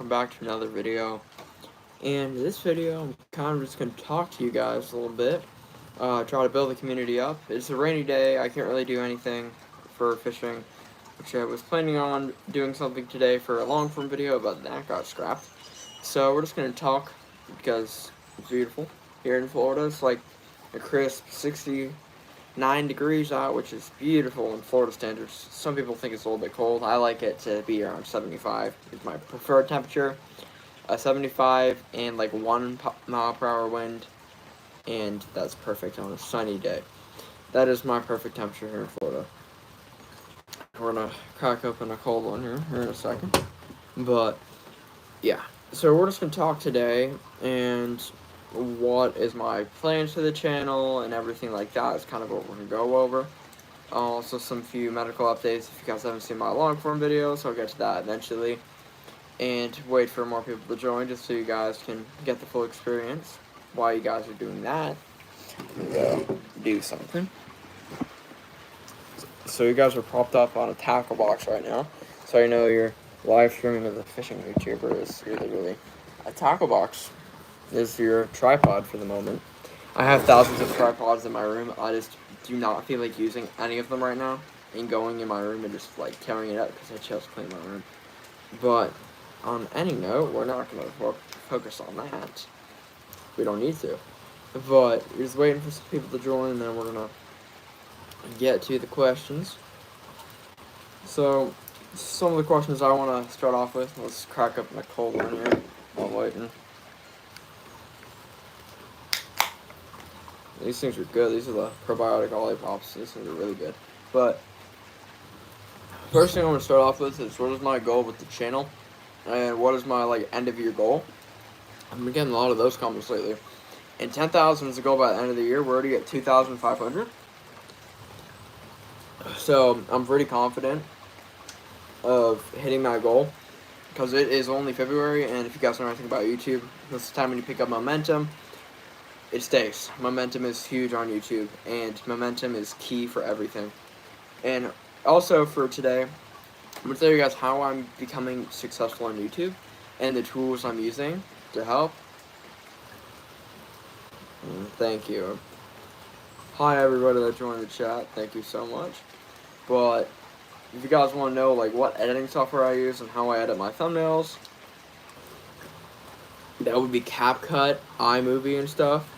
welcome back to another video. And this video, I'm kind of just going to talk to you guys a little bit, try to build the community up. It's a rainy day, I can't really do anything for fishing, which I was planning on doing something today for a long form video, but that got scrapped. So we're just going to talk because it's beautiful here in Florida. It's like a crisp 69 degrees out, which is beautiful in Florida standards. Some people think it's a little bit cold. I like it to be around 75. It's my preferred temperature. 75 and like 1 mile per hour wind, and that's perfect on a sunny day. That is my perfect temperature here in Florida. We're gonna crack open a cold one here in a second. But yeah, so we're just gonna talk today and what is my plans for the channel and everything like that is kind of what we're gonna go over. Also some few medical updates if you guys haven't seen my long form videos, I'll get to that eventually. And wait for more people to join just so you guys can get the full experience. While you guys are doing that, do something. So you guys are propped up on a tackle box right now, so I know you're live streaming as a fishing YouTuber is literally a tackle box is your tripod for the moment. I have thousands of tripods in my room. I just do not feel like using any of them right now and going in my room and just like carrying it up because I just cleaned my room. But on any note, we're not going to focus on that. We don't need to. But we're just waiting for some people to join, and then we're going to get to the questions. So, some of the questions I want to start off with. Let's crack up a cold one here while waiting. These things are good. These are the probiotic lollipops. These things are really good. But, first thing I want to start off with is what is my goal with the channel? And what is my end of year goal? I'm getting a lot of those comments lately. And 10,000 is the goal by the end of the year. We're already at 2,500. So I'm pretty confident of hitting that goal because it is only February. And if you guys know anything about YouTube, this is the time when you pick up momentum. It stays. Momentum is huge on YouTube, and momentum is key for everything. And also for today, I'm going to tell you guys how I'm becoming successful on YouTube and the tools I'm using to help. Thank you. Hi everybody that joined the chat. Thank you so much. But if you guys want to know what editing software I use and how I edit my thumbnails, that would be CapCut, iMovie and stuff.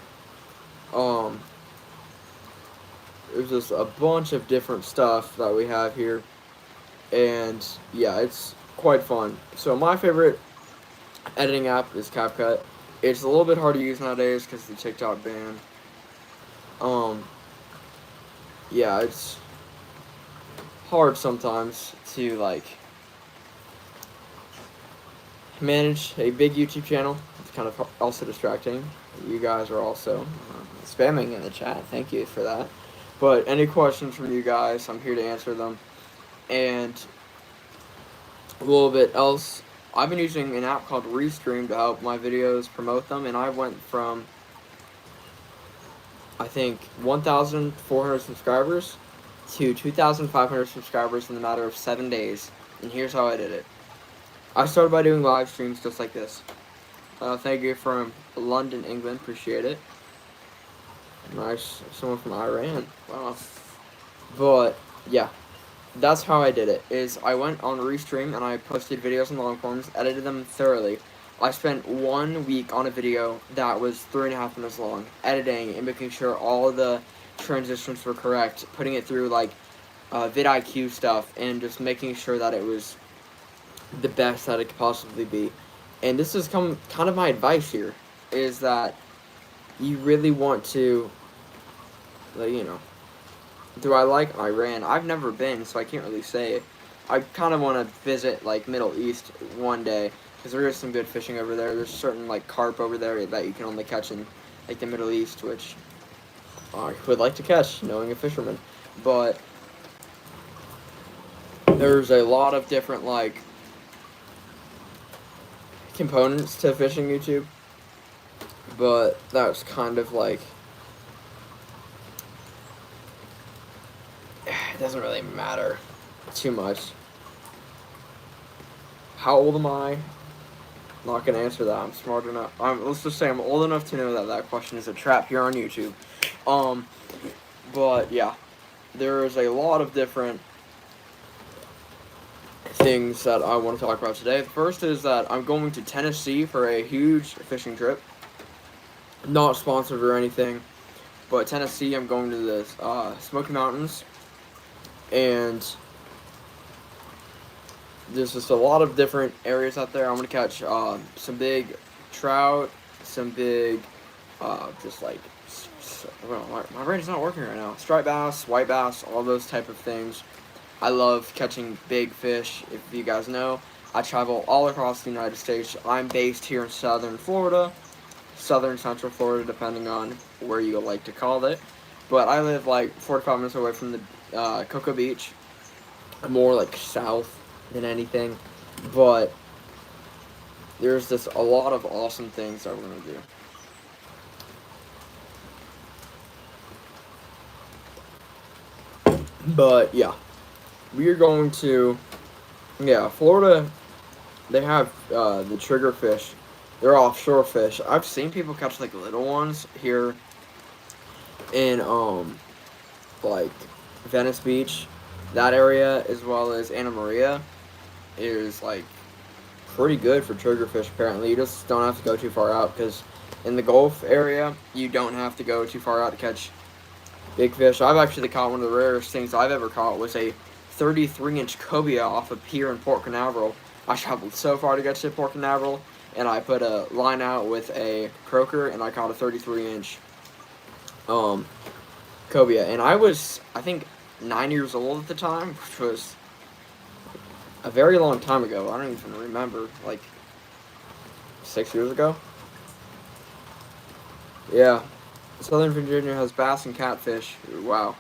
There's just a bunch of different stuff that we have here. And yeah, it's quite fun. So my favorite editing app is CapCut. It's a little bit hard to use nowadays because of the TikTok ban. Yeah, it's hard sometimes to manage a big YouTube channel. It's kind of also distracting. You guys are also spamming in the chat. Thank you for that. But any questions from you guys, I'm here to answer them. And a little bit else, I've been using an app called Restream to help my videos promote them, and I went from, I think, 1,400 subscribers to 2,500 subscribers in the matter of 7 days, and here's how I did it. I started by doing live streams just like this. Thank you from London, England, appreciate it. Nice, someone from Iran, wow. But, yeah. That's how I did it, is I went on Restream and I posted videos in long forms, edited them thoroughly. I spent 1 week on a video that was 3.5 minutes long, editing and making sure all the transitions were correct, putting it through vidIQ stuff, and just making sure that it was the best that it could possibly be. And this is kind of my advice here, is that you really want to, do I like Iran? I've never been, so I can't really say. I kind of want to visit Middle East one day because there is some good fishing over there. There's certain carp over there that you can only catch in the Middle East, which I would like to catch, knowing a fisherman. But there's a lot of different components to fishing YouTube. But that's kind of it doesn't really matter too much. How old am I? Not gonna answer that. I'm smart enough. Let's just say I'm old enough to know that that question is a trap here on YouTube. But yeah, there is a lot of different things that I want to talk about today. The first is that I'm going to Tennessee for a huge fishing trip. Not sponsored or anything, but Tennessee. I'm going to the Smoky Mountains, and there's just a lot of different areas out there. I'm gonna catch some big trout, some big, just like, well, my brain's not working right now. Striped bass, white bass, all those type of things. I love catching big fish. If you guys know, I travel all across the United States. I'm based here in southern Florida, southern central Florida, depending on where you like to call it. But I live like 45 minutes away from the Cocoa Beach. I'm more like south than anything, but there's just a lot of awesome things that we're gonna do. But yeah, we are going to, Florida. They have the triggerfish. They're offshore fish. I've seen people catch like little ones here in like Venice Beach, that area, as well as Anna Maria is like pretty good for triggerfish. Apparently, you just don't have to go too far out, because in the Gulf area, you don't have to go too far out to catch big fish. I've actually caught one of the rarest things I've ever caught was a 33-inch cobia off a pier in Port Canaveral. I traveled so far to get to Port Canaveral, and I put a line out with a croaker, and I caught a 33-inch cobia. And I was, I think, 9 years old at the time, which was a very long time ago. I don't even remember, like 6 years ago. Yeah, Southern Virginia has bass and catfish. Wow.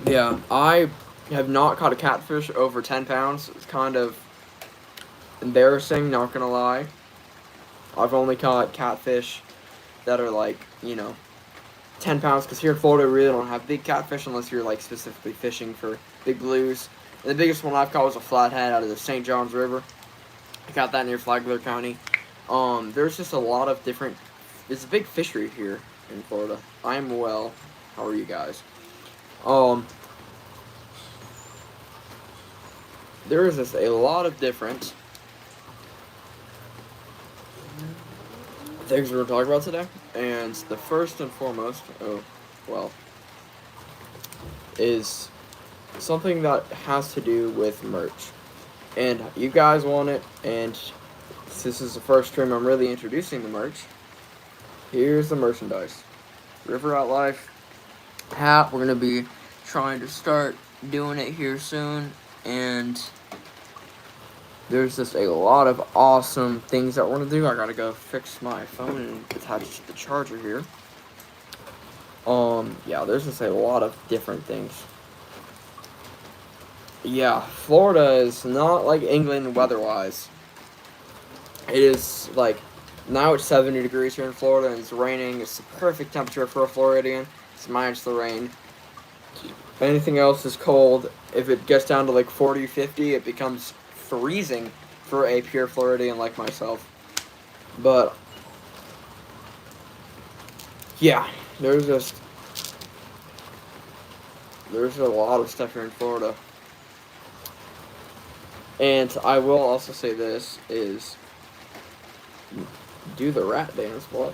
Yeah, I have not caught a catfish over 10 pounds. It's kind of embarrassing, not gonna lie. I've only caught catfish that are like, 10 pounds, because here in Florida we really don't have big catfish unless you're like specifically fishing for big blues. And the biggest one I've caught was a flathead out of the St. Johns River. I got that near Flagler County. There's just a lot of different, it's a big fishery here in Florida. I'm well. How are you guys? There is just a lot of different things we're going to talk about today. And the first and foremost, is something that has to do with merch. And you guys want it, and this is the first stream I'm really introducing the merch. Here's the merchandise. River Out Life hat. We're going to be trying to start doing it here soon, and there's just a lot of awesome things that we're going to do. I got to go fix my phone and attach the charger here. Yeah, there's just a lot of different things. Yeah, Florida is not like England weather-wise. It is like, now it's 70 degrees here in Florida, and it's raining. It's the perfect temperature for a Floridian. It's minus the rain. If anything else is cold, if it gets down to like 40, 50, it becomes freezing for a pure Floridian like myself. But yeah, there's a lot of stuff here in Florida. And I will also say this is, do the rat dance, boy.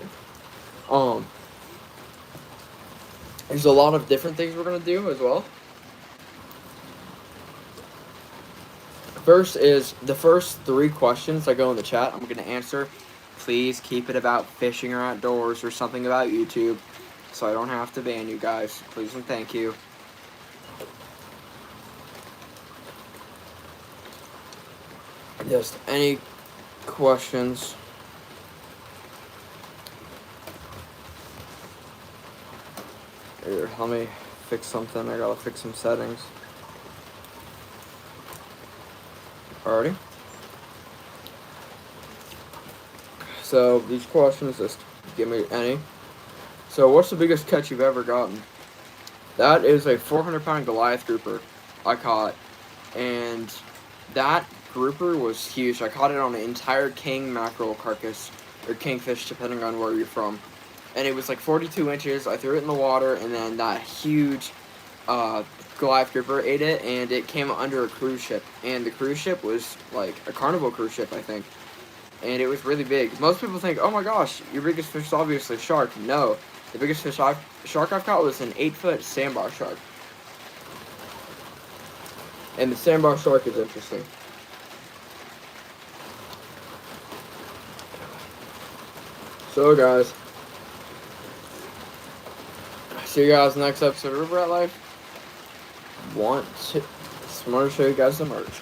There's a lot of different things we're gonna do as well. First is the first 3 questions that go in the chat I'm gonna answer. Please keep it about fishing or outdoors or something about YouTube, so I don't have to ban you guys. Please and thank you. Just any questions. Here, let me fix something. I gotta fix some settings. Alrighty. So these questions, just give me any. So what's the biggest catch you've ever gotten? That is a 400-pound Goliath grouper I caught, and that grouper was huge. I caught it on an entire king mackerel carcass, or kingfish, depending on where you're from. And it was like 42 inches. I threw it in the water, and then that huge Goliath grouper ate it, and it came under a cruise ship. And the cruise ship was like a Carnival cruise ship, I think. And it was really big. Most people think, oh my gosh, your biggest fish is obviously shark. No, the biggest shark I've caught was an 8-foot sandbar shark. And the sandbar shark is interesting. So guys, see you guys next episode of River Rat Life. Want to show you guys the merch.